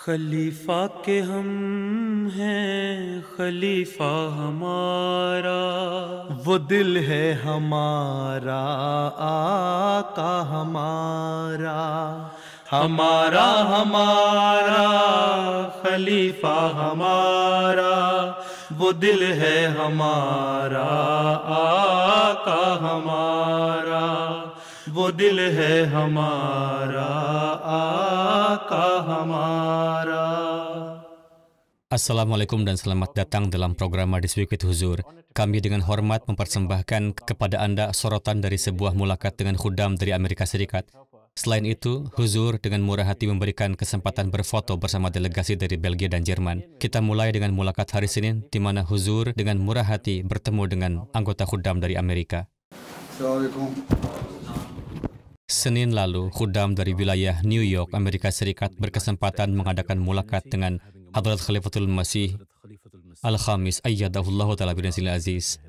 खलीफा के हम हैं खलीफा हमारा, वो दिल है हमारा आका हमारा, हमारा हमारा खलीफा हमारा, वो दिल है हमारा आका हमारा, वो दिल है हमारा आका हमारा. Assalamualaikum dan selamat datang dalam program Hadis Week with Huzur. Kami dengan hormat mempersembahkan kepada Anda sorotan dari sebuah mulakat dengan khudam dari Amerika Serikat. Selain itu, Huzur dengan murah hati memberikan kesempatan berfoto bersama delegasi dari Belgia dan Jerman. Kita mulai dengan mulakat hari Senin, di mana Huzur dengan murah hati bertemu dengan anggota khudam dari Amerika. Assalamualaikum. Senin lalu, khudam dari wilayah New York, Amerika Serikat berkesempatan mengadakan mulakat dengan Hadrat Khalifatul Masih Al-Khamis Ayyadahullahu Ta'ala Binasil Aziz.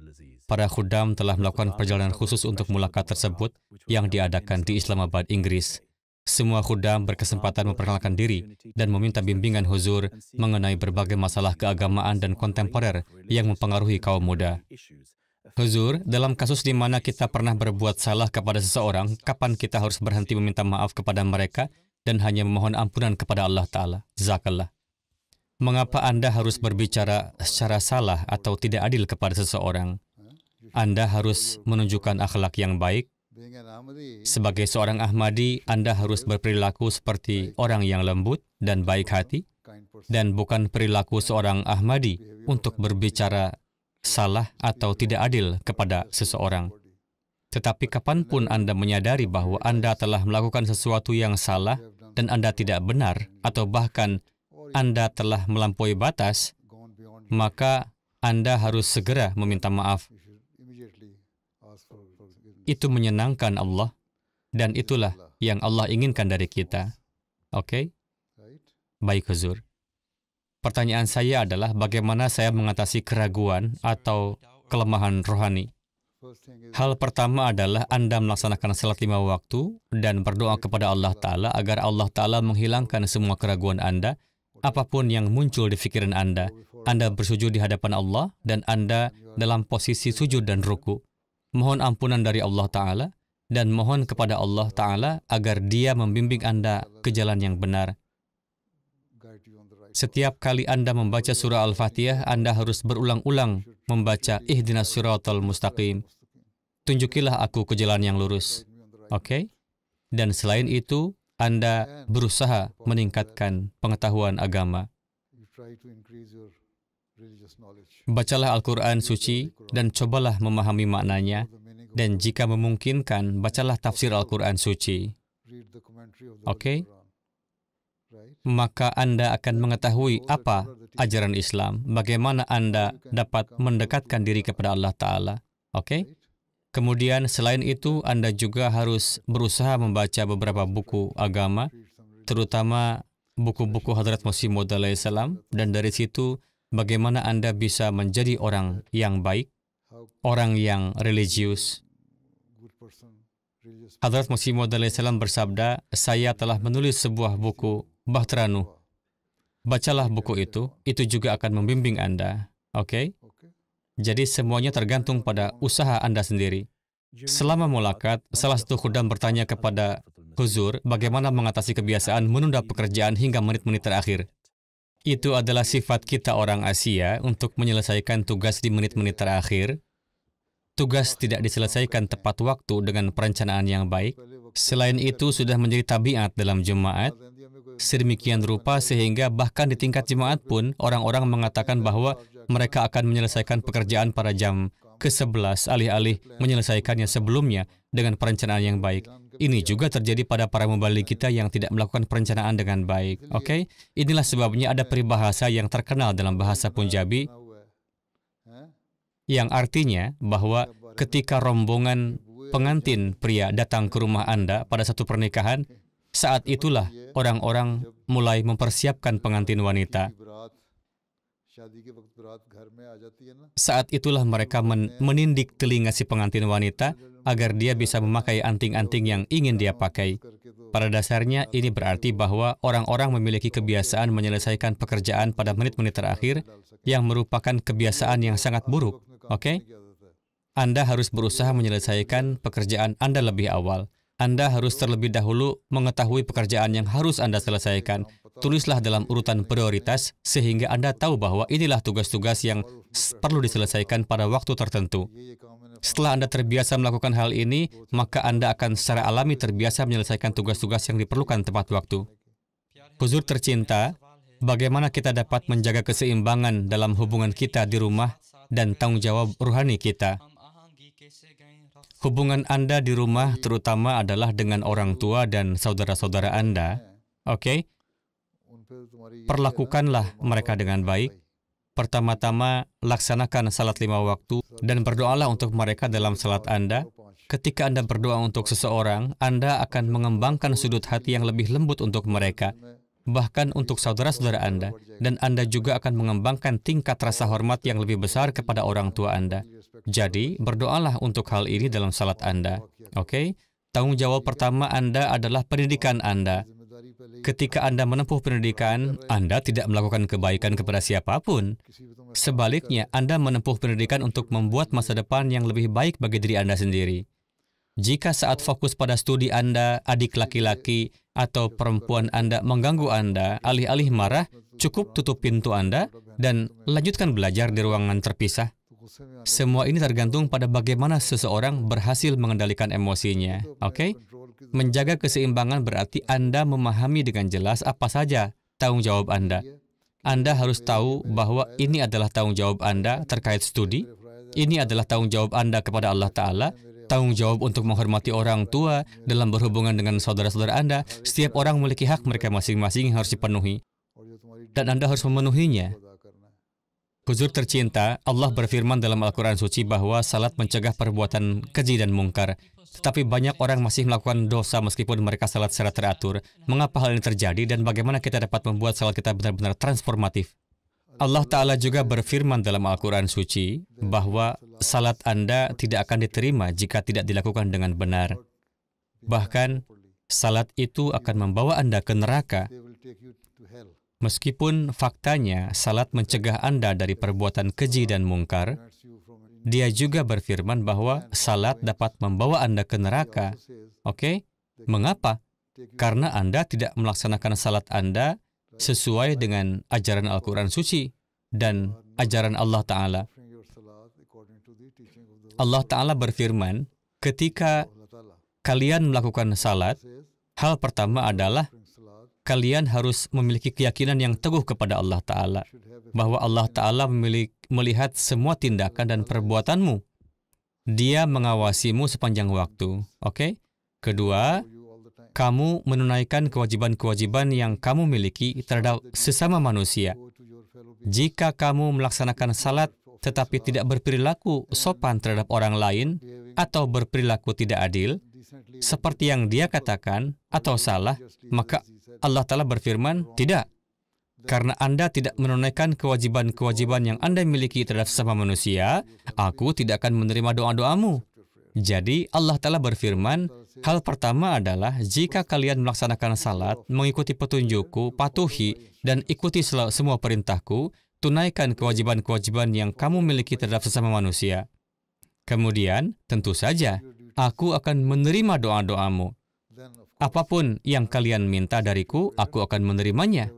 Para khudam telah melakukan perjalanan khusus untuk mulakat tersebut yang diadakan di Islamabad, Inggris. Semua khudam berkesempatan memperkenalkan diri dan meminta bimbingan Huzur mengenai berbagai masalah keagamaan dan kontemporer yang mempengaruhi kaum muda. Huzur, dalam kasus di mana kita pernah berbuat salah kepada seseorang, kapan kita harus berhenti meminta maaf kepada mereka dan hanya memohon ampunan kepada Allah Ta'ala? Jazakallah. Mengapa Anda harus berbicara secara salah atau tidak adil kepada seseorang? Anda harus menunjukkan akhlak yang baik. Sebagai seorang Ahmadi, Anda harus berperilaku seperti orang yang lembut dan baik hati, dan bukan perilaku seorang Ahmadi untuk berbicara salah atau tidak adil kepada seseorang. Tetapi kapanpun Anda menyadari bahwa Anda telah melakukan sesuatu yang salah dan Anda tidak benar, atau bahkan Anda telah melampaui batas, maka Anda harus segera meminta maaf. Itu menyenangkan Allah, dan itulah yang Allah inginkan dari kita. Oke? Baik, Huzur. Pertanyaan saya adalah bagaimana saya mengatasi keraguan atau kelemahan rohani. Hal pertama adalah Anda melaksanakan salat 5 waktu dan berdoa kepada Allah Ta'ala agar Allah Ta'ala menghilangkan semua keraguan Anda, apapun yang muncul di pikiran Anda. Anda bersujud di hadapan Allah dan Anda dalam posisi sujud dan ruku. Mohon ampunan dari Allah Ta'ala dan mohon kepada Allah Ta'ala agar Dia membimbing Anda ke jalan yang benar. Setiap kali Anda membaca surah Al-Fatihah, Anda harus berulang-ulang membaca Ihdinas Siratal Mustaqim. Tunjukilah aku ke jalan yang lurus. Oke? Dan selain itu, Anda berusaha meningkatkan pengetahuan agama. Bacalah Al-Quran suci dan cobalah memahami maknanya. Dan jika memungkinkan, bacalah tafsir Al-Quran suci. Oke? Maka Anda akan mengetahui apa ajaran Islam, bagaimana Anda dapat mendekatkan diri kepada Allah Ta'ala. Oke? Kemudian selain itu, Anda juga harus berusaha membaca beberapa buku agama, terutama buku-buku Hadrat Masih Maud alaihissalam, dan dari situ bagaimana Anda bisa menjadi orang yang baik, orang yang religius. Hadrat Masih Maud alaihissalam bersabda, saya telah menulis sebuah buku, Bahtera Nuh. Bacalah buku itu juga akan membimbing Anda. Oke? Jadi semuanya tergantung pada usaha Anda sendiri. Selama mulakat, salah satu khudam bertanya kepada Huzur bagaimana mengatasi kebiasaan menunda pekerjaan hingga menit-menit terakhir. Itu adalah sifat kita orang Asia untuk menyelesaikan tugas di menit-menit terakhir. Tugas tidak diselesaikan tepat waktu dengan perencanaan yang baik. Selain itu sudah menjadi tabiat dalam jemaat. Sedemikian rupa sehingga bahkan di tingkat jemaat pun orang-orang mengatakan bahwa mereka akan menyelesaikan pekerjaan pada jam ke-11 alih-alih menyelesaikannya sebelumnya dengan perencanaan yang baik. Ini juga terjadi pada para mubalik kita yang tidak melakukan perencanaan dengan baik. Oke? Inilah sebabnya ada peribahasa yang terkenal dalam bahasa Punjabi yang artinya bahwa ketika rombongan pengantin pria datang ke rumah Anda pada satu pernikahan, saat itulah orang-orang mulai mempersiapkan pengantin wanita. Saat itulah mereka menindik telinga si pengantin wanita agar dia bisa memakai anting-anting yang ingin dia pakai. Pada dasarnya ini berarti bahwa orang-orang memiliki kebiasaan menyelesaikan pekerjaan pada menit-menit terakhir yang merupakan kebiasaan yang sangat buruk. Oke? Anda harus berusaha menyelesaikan pekerjaan Anda lebih awal. Anda harus terlebih dahulu mengetahui pekerjaan yang harus Anda selesaikan. Tulislah dalam urutan prioritas sehingga Anda tahu bahwa inilah tugas-tugas yang perlu diselesaikan pada waktu tertentu. Setelah Anda terbiasa melakukan hal ini, maka Anda akan secara alami terbiasa menyelesaikan tugas-tugas yang diperlukan tepat waktu. Huzur tercinta, bagaimana kita dapat menjaga keseimbangan dalam hubungan kita di rumah dan tanggung jawab rohani kita? Hubungan Anda di rumah terutama adalah dengan orang tua dan saudara-saudara Anda. Oke? Perlakukanlah mereka dengan baik. Pertama-tama, laksanakan salat 5 waktu dan berdoalah untuk mereka dalam salat Anda. Ketika Anda berdoa untuk seseorang, Anda akan mengembangkan sudut hati yang lebih lembut untuk mereka, bahkan untuk saudara-saudara Anda. Dan Anda juga akan mengembangkan tingkat rasa hormat yang lebih besar kepada orang tua Anda. Jadi, berdoalah untuk hal ini dalam salat Anda. Oke? Tanggung jawab pertama Anda adalah pendidikan Anda. Ketika Anda menempuh pendidikan, Anda tidak melakukan kebaikan kepada siapapun. Sebaliknya, Anda menempuh pendidikan untuk membuat masa depan yang lebih baik bagi diri Anda sendiri. Jika saat fokus pada studi Anda, adik laki-laki atau perempuan Anda mengganggu Anda, alih-alih marah, cukup tutup pintu Anda dan lanjutkan belajar di ruangan terpisah. Semua ini tergantung pada bagaimana seseorang berhasil mengendalikan emosinya. Oke? Menjaga keseimbangan berarti Anda memahami dengan jelas apa saja tanggung jawab Anda. Anda harus tahu bahwa ini adalah tanggung jawab Anda terkait studi, ini adalah tanggung jawab Anda kepada Allah Ta'ala, tanggung jawab untuk menghormati orang tua dalam berhubungan dengan saudara-saudara Anda. Setiap orang memiliki hak mereka masing-masing yang harus dipenuhi, dan Anda harus memenuhinya. Huzur tercinta, Allah berfirman dalam Al-Quran Suci bahwa salat mencegah perbuatan keji dan mungkar. Tetapi banyak orang masih melakukan dosa meskipun mereka salat secara teratur. Mengapa hal ini terjadi dan bagaimana kita dapat membuat salat kita benar-benar transformatif? Allah Ta'ala juga berfirman dalam Al-Quran Suci bahwa salat Anda tidak akan diterima jika tidak dilakukan dengan benar. Bahkan, salat itu akan membawa Anda ke neraka. Meskipun faktanya salat mencegah Anda dari perbuatan keji dan mungkar, dia juga berfirman bahwa salat dapat membawa Anda ke neraka. Oke? Mengapa? Karena Anda tidak melaksanakan salat Anda sesuai dengan ajaran Al-Quran Suci dan ajaran Allah Ta'ala. Allah Ta'ala berfirman, ketika kalian melakukan salat, hal pertama adalah kalian harus memiliki keyakinan yang teguh kepada Allah Ta'ala, bahwa Allah Ta'ala melihat semua tindakan dan perbuatanmu. Dia mengawasimu sepanjang waktu. Oke? Kedua, kamu menunaikan kewajiban-kewajiban yang kamu miliki terhadap sesama manusia. Jika kamu melaksanakan salat tetapi tidak berperilaku sopan terhadap orang lain atau berperilaku tidak adil, seperti yang dia katakan atau salah, maka Allah Ta'ala berfirman, tidak. Karena Anda tidak menunaikan kewajiban-kewajiban yang Anda miliki terhadap sesama manusia, aku tidak akan menerima doa-doamu. Jadi Allah Ta'ala berfirman, hal pertama adalah jika kalian melaksanakan salat, mengikuti petunjukku, patuhi, dan ikuti semua perintahku, tunaikan kewajiban-kewajiban yang kamu miliki terhadap sesama manusia. Kemudian, tentu saja, aku akan menerima doa-doamu. Apapun yang kalian minta dariku, aku akan menerimanya.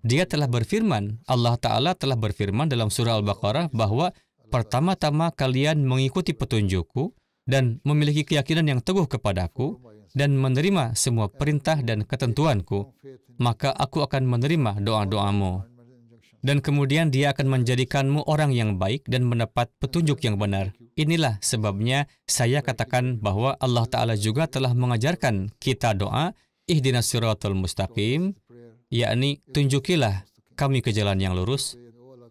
Dia telah berfirman, Allah Ta'ala telah berfirman dalam surah Al-Baqarah bahwa pertama-tama kalian mengikuti petunjukku dan memiliki keyakinan yang teguh kepadaku dan menerima semua perintah dan ketentuanku, maka aku akan menerima doa-doamu. Dan kemudian dia akan menjadikanmu orang yang baik dan mendapat petunjuk yang benar. Inilah sebabnya saya katakan bahwa Allah Ta'ala juga telah mengajarkan kita doa, ihdinas siratal mustaqim, yakni tunjukilah kami ke jalan yang lurus.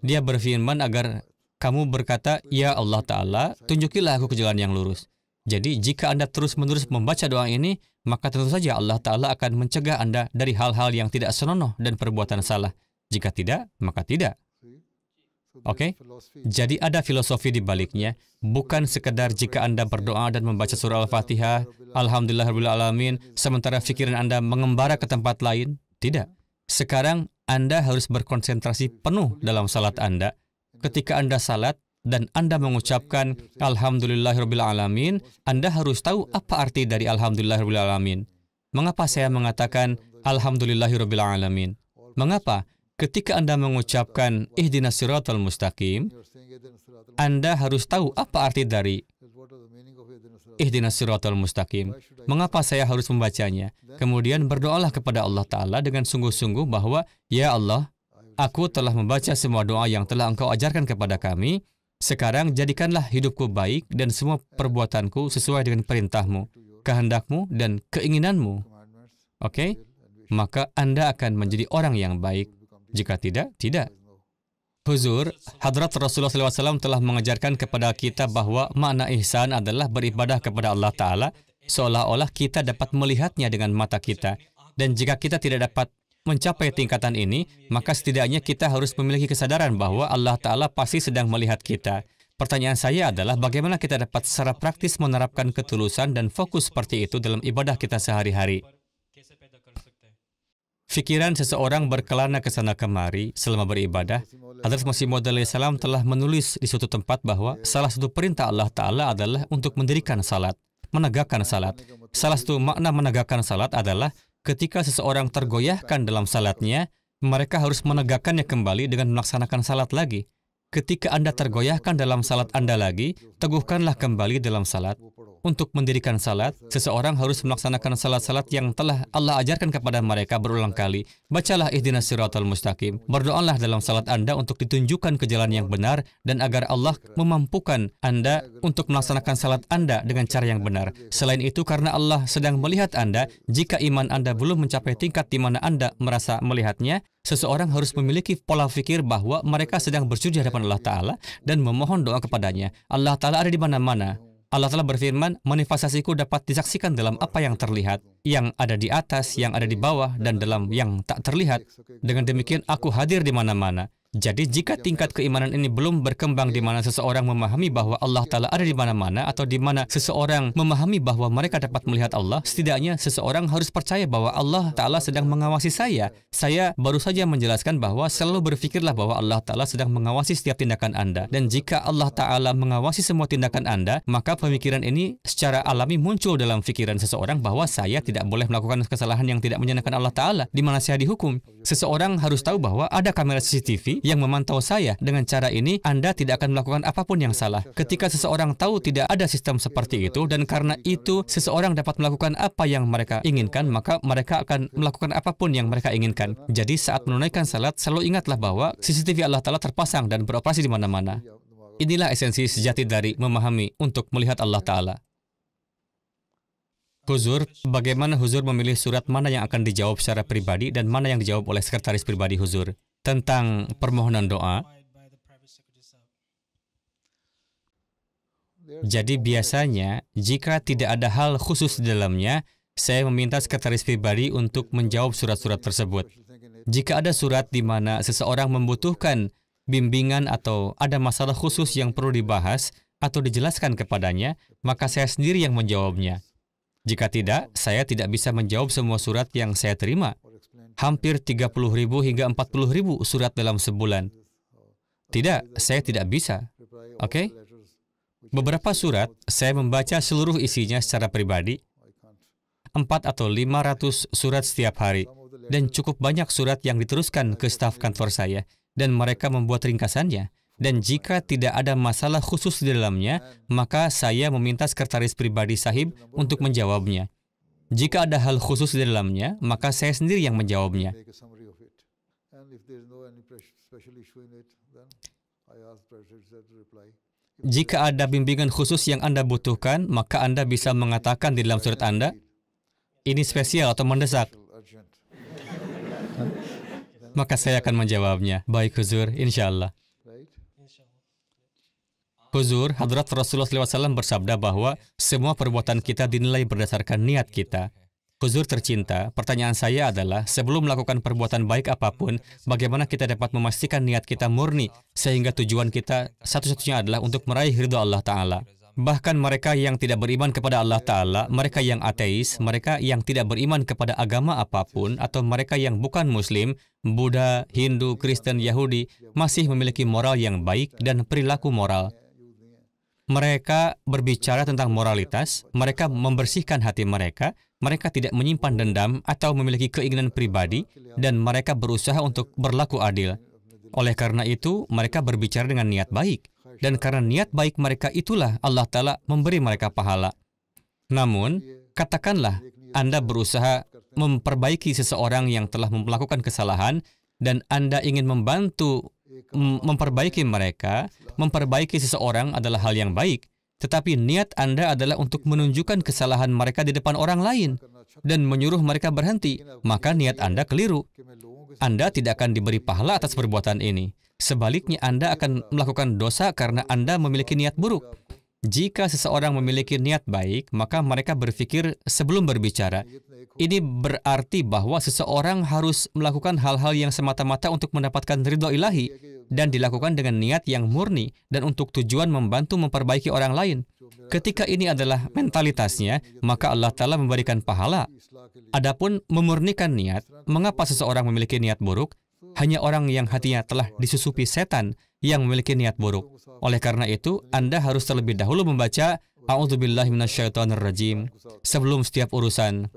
Dia berfirman agar kamu berkata, ya Allah Ta'ala, tunjukilah aku ke jalan yang lurus. Jadi jika Anda terus-menerus membaca doa ini, maka tentu saja Allah Ta'ala akan mencegah Anda dari hal-hal yang tidak senonoh dan perbuatan salah. Jika tidak, maka tidak. Oke? Jadi ada filosofi di baliknya, bukan sekedar jika Anda berdoa dan membaca surah Al-Fatihah, Alhamdulillahirabbil alamin, sementara pikiran Anda mengembara ke tempat lain. Tidak. Sekarang Anda harus berkonsentrasi penuh dalam salat Anda. Ketika Anda salat dan Anda mengucapkan Alhamdulillahirabbil alamin, Anda harus tahu apa arti dari Alhamdulillahirabbil alamin. Mengapa saya mengatakan Alhamdulillahirabbil alamin? Mengapa? Ketika Anda mengucapkan ihdinas siratal mustaqim, Anda harus tahu apa arti dari ihdinas siratal mustaqim. Mengapa saya harus membacanya? Kemudian berdoalah kepada Allah Ta'ala dengan sungguh-sungguh bahwa, ya Allah, aku telah membaca semua doa yang telah Engkau ajarkan kepada kami. Sekarang jadikanlah hidupku baik dan semua perbuatanku sesuai dengan perintahmu, kehendakmu, dan keinginanmu. Oke? Maka Anda akan menjadi orang yang baik. Jika tidak, tidak. Huzur, Hadrat Rasulullah SAW telah mengajarkan kepada kita bahwa makna ihsan adalah beribadah kepada Allah Ta'ala seolah-olah kita dapat melihatnya dengan mata kita. Dan jika kita tidak dapat mencapai tingkatan ini, maka setidaknya kita harus memiliki kesadaran bahwa Allah Ta'ala pasti sedang melihat kita. Pertanyaan saya adalah bagaimana kita dapat secara praktis menerapkan ketulusan dan fokus seperti itu dalam ibadah kita sehari-hari. Fikiran seseorang berkelana ke sana kemari selama beribadah. Hadrat Masih Maud alaihissalam telah menulis di suatu tempat bahwa salah satu perintah Allah Ta'ala adalah untuk mendirikan salat, menegakkan salat. Salah satu makna menegakkan salat adalah ketika seseorang tergoyahkan dalam salatnya, mereka harus menegakkannya kembali dengan melaksanakan salat lagi. Ketika Anda tergoyahkan dalam salat Anda lagi, teguhkanlah kembali dalam salat. Untuk mendirikan salat, seseorang harus melaksanakan salat-salat yang telah Allah ajarkan kepada mereka berulang kali. Bacalah ihdinas siratal mustaqim. Berdoalah dalam salat Anda untuk ditunjukkan ke jalan yang benar dan agar Allah memampukan Anda untuk melaksanakan salat Anda dengan cara yang benar. Selain itu, karena Allah sedang melihat Anda, jika iman Anda belum mencapai tingkat di mana Anda merasa melihatnya, seseorang harus memiliki pola pikir bahwa mereka sedang bersujud di hadapan Allah Ta'ala dan memohon doa kepadanya. Allah Ta'ala ada di mana-mana. Allah Ta'ala berfirman, manifestasiku dapat disaksikan dalam apa yang terlihat, yang ada di atas, yang ada di bawah, dan dalam yang tak terlihat. Dengan demikian, aku hadir di mana-mana. Jadi, jika tingkat keimanan ini belum berkembang di mana seseorang memahami bahwa Allah Ta'ala ada di mana-mana, atau di mana seseorang memahami bahwa mereka dapat melihat Allah, setidaknya seseorang harus percaya bahwa Allah Ta'ala sedang mengawasi saya. Saya baru saja menjelaskan bahwa selalu berpikirlah bahwa Allah Ta'ala sedang mengawasi setiap tindakan Anda. Dan jika Allah Ta'ala mengawasi semua tindakan Anda, maka pemikiran ini secara alami muncul dalam pikiran seseorang bahwa saya tidak boleh melakukan kesalahan yang tidak menyenangkan Allah Ta'ala, di mana saya dihukum. Seseorang harus tahu bahwa ada kamera CCTV yang memantau saya. Dengan cara ini, Anda tidak akan melakukan apapun yang salah. Ketika seseorang tahu tidak ada sistem seperti itu, dan karena itu seseorang dapat melakukan apa yang mereka inginkan, maka mereka akan melakukan apapun yang mereka inginkan. Jadi saat menunaikan salat, selalu ingatlah bahwa CCTV Allah Ta'ala terpasang dan beroperasi di mana-mana. Inilah esensi sejati dari memahami untuk melihat Allah Ta'ala. Huzur, bagaimana Huzur memilih surat mana yang akan dijawab secara pribadi dan mana yang dijawab oleh sekretaris pribadi Huzur? Tentang permohonan doa. Jadi biasanya, jika tidak ada hal khusus di dalamnya, saya meminta sekretaris pribadi untuk menjawab surat-surat tersebut. Jika ada surat di mana seseorang membutuhkan bimbingan atau ada masalah khusus yang perlu dibahas atau dijelaskan kepadanya, maka saya sendiri yang menjawabnya. Jika tidak, saya tidak bisa menjawab semua surat yang saya terima. Hampir 30.000 hingga 40.000 surat dalam sebulan. Tidak, saya tidak bisa. Oke? Beberapa surat, saya membaca seluruh isinya secara pribadi. 4 atau 500 surat setiap hari. Dan cukup banyak surat yang diteruskan ke staf kantor saya. Dan mereka membuat ringkasannya. Dan jika tidak ada masalah khusus di dalamnya, maka saya meminta sekretaris pribadi sahib untuk menjawabnya. Jika ada hal khusus di dalamnya, maka saya sendiri yang menjawabnya. Jika ada bimbingan khusus yang Anda butuhkan, maka Anda bisa mengatakan di dalam surat Anda, ini spesial atau mendesak. Maka saya akan menjawabnya. Baik Huzur, insya Allah. Huzur, Hadrat Rasulullah SAW bersabda bahwa semua perbuatan kita dinilai berdasarkan niat kita. Huzur tercinta, pertanyaan saya adalah, sebelum melakukan perbuatan baik apapun, bagaimana kita dapat memastikan niat kita murni, sehingga tujuan kita satu-satunya adalah untuk meraih ridha Allah Ta'ala. Bahkan mereka yang tidak beriman kepada Allah Ta'ala, mereka yang ateis, mereka yang tidak beriman kepada agama apapun, atau mereka yang bukan Muslim, Buddha, Hindu, Kristen, Yahudi, masih memiliki moral yang baik dan perilaku moral. Mereka berbicara tentang moralitas, mereka membersihkan hati mereka tidak menyimpan dendam atau memiliki keinginan pribadi, dan mereka berusaha untuk berlaku adil. Oleh karena itu, mereka berbicara dengan niat baik. Dan karena niat baik mereka itulah Allah Ta'ala memberi mereka pahala. Namun, katakanlah Anda berusaha memperbaiki seseorang yang telah melakukan kesalahan, dan Anda ingin membantu memperbaiki mereka. Memperbaiki seseorang adalah hal yang baik. Tetapi niat Anda adalah untuk menunjukkan kesalahan mereka di depan orang lain dan menyuruh mereka berhenti, maka niat Anda keliru. Anda tidak akan diberi pahala atas perbuatan ini. Sebaliknya, Anda akan melakukan dosa karena Anda memiliki niat buruk. Jika seseorang memiliki niat baik, maka mereka berpikir sebelum berbicara. Ini berarti bahwa seseorang harus melakukan hal-hal yang semata-mata untuk mendapatkan ridho ilahi dan dilakukan dengan niat yang murni dan untuk tujuan membantu memperbaiki orang lain. Ketika ini adalah mentalitasnya, maka Allah Ta'ala memberikan pahala. Adapun memurnikan niat, mengapa seseorang memiliki niat buruk? Hanya orang yang hatinya telah disusupi setan yang memiliki niat buruk. Oleh karena itu, Anda harus terlebih dahulu membaca A'udzubillahi minasyaitonirrajim sebelum setiap urusan.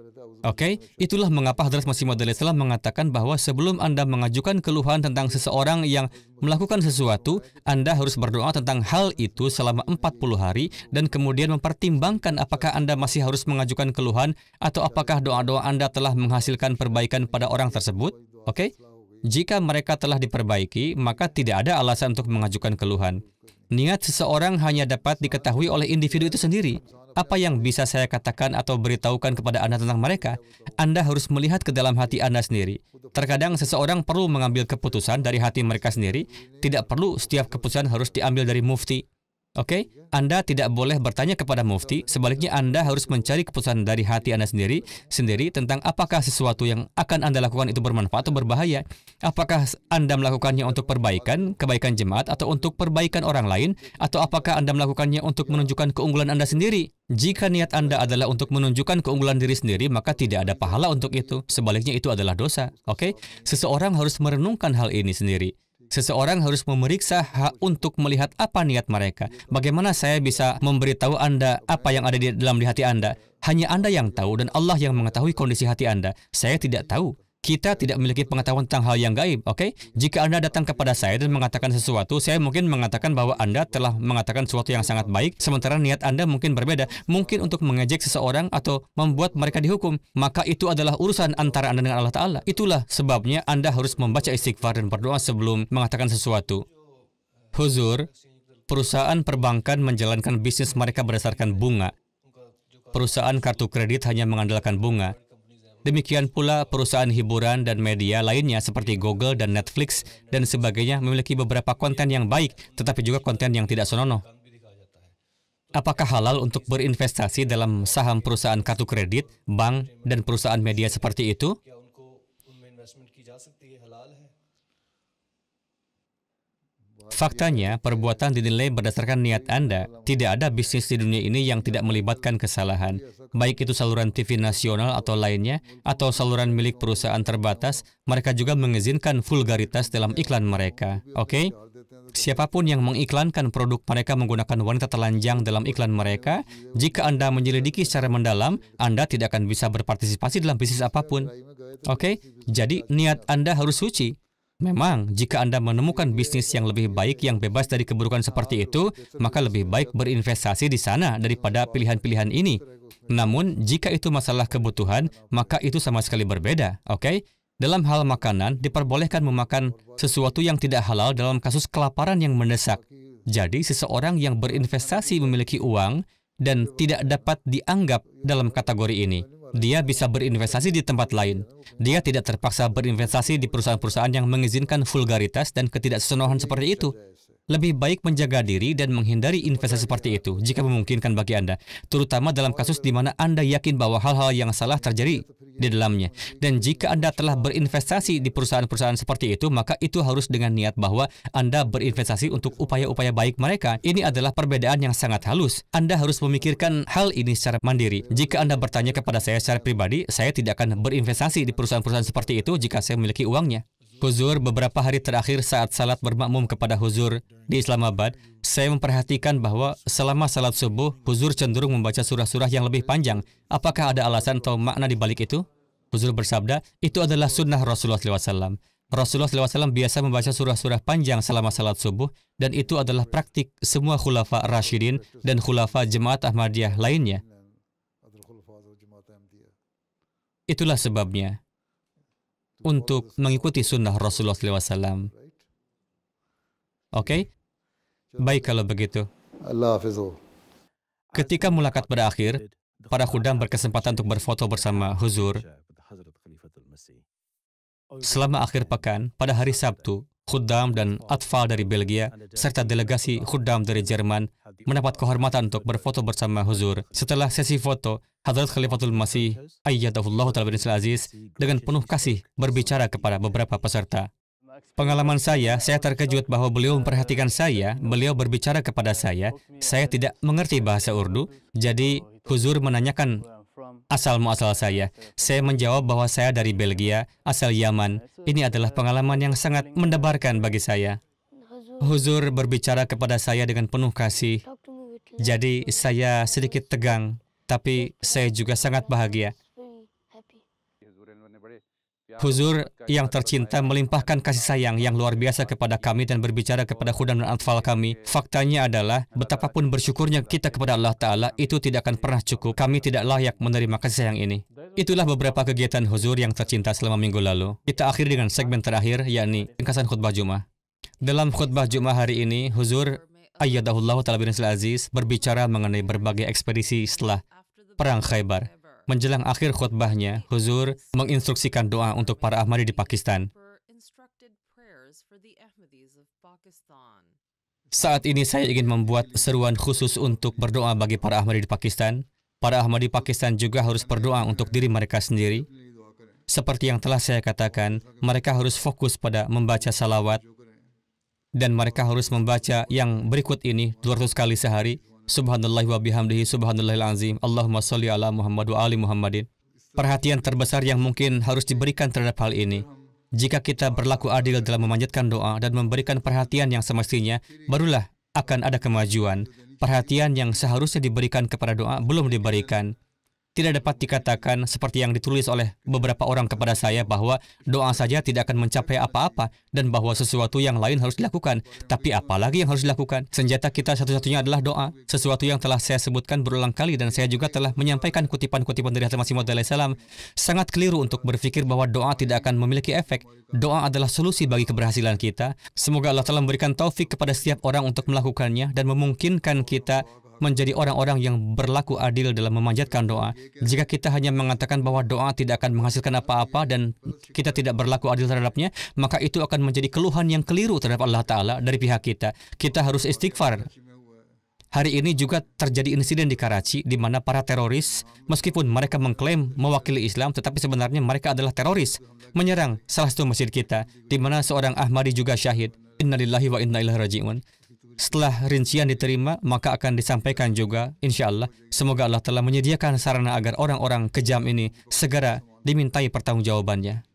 Oke, itulah mengapa Hadrat Masih Maud Islam mengatakan bahwa sebelum Anda mengajukan keluhan tentang seseorang yang melakukan sesuatu, Anda harus berdoa tentang hal itu selama 40 hari dan kemudian mempertimbangkan apakah Anda masih harus mengajukan keluhan atau apakah doa-doa Anda telah menghasilkan perbaikan pada orang tersebut. Oke, jika mereka telah diperbaiki, maka tidak ada alasan untuk mengajukan keluhan. Niat seseorang hanya dapat diketahui oleh individu itu sendiri. Apa yang bisa saya katakan atau beritahukan kepada Anda tentang mereka? Anda harus melihat ke dalam hati Anda sendiri. Terkadang seseorang perlu mengambil keputusan dari hati mereka sendiri. Tidak perlu setiap keputusan harus diambil dari mufti. Oke? Anda tidak boleh bertanya kepada mufti. Sebaliknya, Anda harus mencari keputusan dari hati Anda sendiri tentang apakah sesuatu yang akan Anda lakukan itu bermanfaat atau berbahaya. Apakah Anda melakukannya untuk kebaikan jemaat, atau untuk perbaikan orang lain, atau apakah Anda melakukannya untuk menunjukkan keunggulan Anda sendiri. Jika niat Anda adalah untuk menunjukkan keunggulan diri sendiri, maka tidak ada pahala untuk itu. Sebaliknya, itu adalah dosa. Oke? Seseorang harus merenungkan hal ini sendiri. Seseorang harus memeriksa untuk melihat apa niat mereka. Bagaimana saya bisa memberitahu Anda apa yang ada di dalam hati Anda? Hanya Anda yang tahu dan Allah yang mengetahui kondisi hati Anda. Saya tidak tahu. Kita tidak memiliki pengetahuan tentang hal yang gaib, oke? Jika Anda datang kepada saya dan mengatakan sesuatu, saya mungkin mengatakan bahwa Anda telah mengatakan sesuatu yang sangat baik, sementara niat Anda mungkin berbeda. Mungkin untuk mengejek seseorang atau membuat mereka dihukum. Maka itu adalah urusan antara Anda dengan Allah Ta'ala. Itulah sebabnya Anda harus membaca istighfar dan berdoa sebelum mengatakan sesuatu. Huzur, perusahaan perbankan menjalankan bisnis mereka berdasarkan bunga. Perusahaan kartu kredit hanya mengandalkan bunga. Demikian pula perusahaan hiburan dan media lainnya seperti Google dan Netflix dan sebagainya memiliki beberapa konten yang baik, tetapi juga konten yang tidak senonoh. Apakah halal untuk berinvestasi dalam saham perusahaan kartu kredit, bank, dan perusahaan media seperti itu? Faktanya, perbuatan dinilai berdasarkan niat Anda. Tidak ada bisnis di dunia ini yang tidak melibatkan kesalahan. Baik itu saluran TV nasional atau lainnya, atau saluran milik perusahaan terbatas, mereka juga mengizinkan vulgaritas dalam iklan mereka. Oke? Siapapun yang mengiklankan produk mereka menggunakan wanita telanjang dalam iklan mereka, jika Anda menyelidiki secara mendalam, Anda tidak akan bisa berpartisipasi dalam bisnis apapun. Oke? Jadi, niat Anda harus suci. Memang, jika Anda menemukan bisnis yang lebih baik yang bebas dari keburukan seperti itu, maka lebih baik berinvestasi di sana daripada pilihan-pilihan ini. Namun, jika itu masalah kebutuhan, maka itu sama sekali berbeda, oke? Dalam hal makanan, diperbolehkan memakan sesuatu yang tidak halal dalam kasus kelaparan yang mendesak. Jadi, seseorang yang berinvestasi memiliki uang dan tidak dapat dianggap dalam kategori ini. Dia bisa berinvestasi di tempat lain. Dia tidak terpaksa berinvestasi di perusahaan-perusahaan yang mengizinkan vulgaritas dan ketidaksenonohan seperti itu. Lebih baik menjaga diri dan menghindari investasi seperti itu jika memungkinkan bagi Anda, terutama dalam kasus di mana Anda yakin bahwa hal-hal yang salah terjadi di dalamnya. Dan jika Anda telah berinvestasi di perusahaan-perusahaan seperti itu, maka itu harus dengan niat bahwa Anda berinvestasi untuk upaya-upaya baik mereka. Ini adalah perbedaan yang sangat halus. Anda harus memikirkan hal ini secara mandiri. Jika Anda bertanya kepada saya secara pribadi, saya tidak akan berinvestasi di perusahaan-perusahaan seperti itu jika saya memiliki uangnya. Huzur, beberapa hari terakhir saat salat bermakmum kepada Huzur di Islamabad, saya memperhatikan bahwa selama salat subuh, Huzur cenderung membaca surah-surah yang lebih panjang. Apakah ada alasan atau makna di balik itu? Huzur bersabda, itu adalah sunnah Rasulullah SAW. Rasulullah SAW biasa membaca surah-surah panjang selama salat subuh, dan itu adalah praktik semua khulafa Rashidin dan khulafa Jemaat Ahmadiyah lainnya. Itulah sebabnya untuk mengikuti sunnah Rasulullah SAW. Oke? Baik kalau begitu. Ketika mulakat berakhir, para khudam berkesempatan untuk berfoto bersama Huzur. Selama akhir pekan, pada hari Sabtu, khudam dan atfal dari Belgia, serta delegasi khudam dari Jerman, mendapat kehormatan untuk berfoto bersama Huzur. Setelah sesi foto, Hadrat Khalifatul Masih Ayyadahullahu Ta'ala bin Aziz dengan penuh kasih berbicara kepada beberapa peserta. Pengalaman saya terkejut bahwa beliau memperhatikan saya, beliau berbicara kepada saya tidak mengerti bahasa Urdu, jadi Huzur menanyakan asal-muasal saya. Saya menjawab bahwa saya dari Belgia, asal Yaman. Ini adalah pengalaman yang sangat mendebarkan bagi saya. Huzur berbicara kepada saya dengan penuh kasih, jadi saya sedikit tegang. Tapi saya juga sangat bahagia. Huzur yang tercinta melimpahkan kasih sayang yang luar biasa kepada kami dan berbicara kepada khudam dan atfal kami. Faktanya adalah, betapapun bersyukurnya kita kepada Allah Ta'ala, itu tidak akan pernah cukup. Kami tidak layak menerima kasih sayang ini. Itulah beberapa kegiatan Huzur yang tercinta selama minggu lalu. Kita akhiri dengan segmen terakhir, yakni ringkasan khutbah Jumat. Dalam khutbah Jumat hari ini, Huzur Ayyadahullahu Ta'ala bin Aziz berbicara mengenai berbagai ekspedisi setelah Perang Khaybar. Menjelang akhir khutbahnya, Huzur menginstruksikan doa untuk para Ahmadi di Pakistan. Saat ini saya ingin membuat seruan khusus untuk berdoa bagi para Ahmadi di Pakistan. Para Ahmadi Pakistan juga harus berdoa untuk diri mereka sendiri. Seperti yang telah saya katakan, mereka harus fokus pada membaca salawat, dan mereka harus membaca yang berikut ini 200 kali sehari. Subhanallah wa bihamdihi subhanallahil azim. Allahumma sholli ala Muhammad wa ali Muhammadin. Perhatian terbesar yang mungkin harus diberikan terhadap hal ini. Jika kita berlaku adil dalam memanjatkan doa dan memberikan perhatian yang semestinya, barulah akan ada kemajuan. Perhatian yang seharusnya diberikan kepada doa belum diberikan. Tidak dapat dikatakan seperti yang ditulis oleh beberapa orang kepada saya bahwa doa saja tidak akan mencapai apa-apa dan bahwa sesuatu yang lain harus dilakukan. Tapi apalagi yang harus dilakukan? Senjata kita satu-satunya adalah doa. Sesuatu yang telah saya sebutkan berulang kali dan saya juga telah menyampaikan kutipan-kutipan dari Hazrat Masih Maud alaihissalam. Sangat keliru untuk berpikir bahwa doa tidak akan memiliki efek. Doa adalah solusi bagi keberhasilan kita. Semoga Allah telah memberikan taufik kepada setiap orang untuk melakukannya dan memungkinkan kita menjadi orang-orang yang berlaku adil dalam memanjatkan doa. Jika kita hanya mengatakan bahwa doa tidak akan menghasilkan apa-apa dan kita tidak berlaku adil terhadapnya, maka itu akan menjadi keluhan yang keliru terhadap Allah Ta'ala dari pihak kita. Kita harus istighfar. Hari ini juga terjadi insiden di Karachi di mana para teroris, meskipun mereka mengklaim mewakili Islam, tetapi sebenarnya mereka adalah teroris, menyerang salah satu masjid kita, di mana seorang Ahmadi juga syahid. Innalillahi wa inna ilaihi raji'un. Setelah rincian diterima, maka akan disampaikan juga, insya Allah. Semoga Allah telah menyediakan sarana agar orang-orang kejam ini segera dimintai pertanggungjawabannya.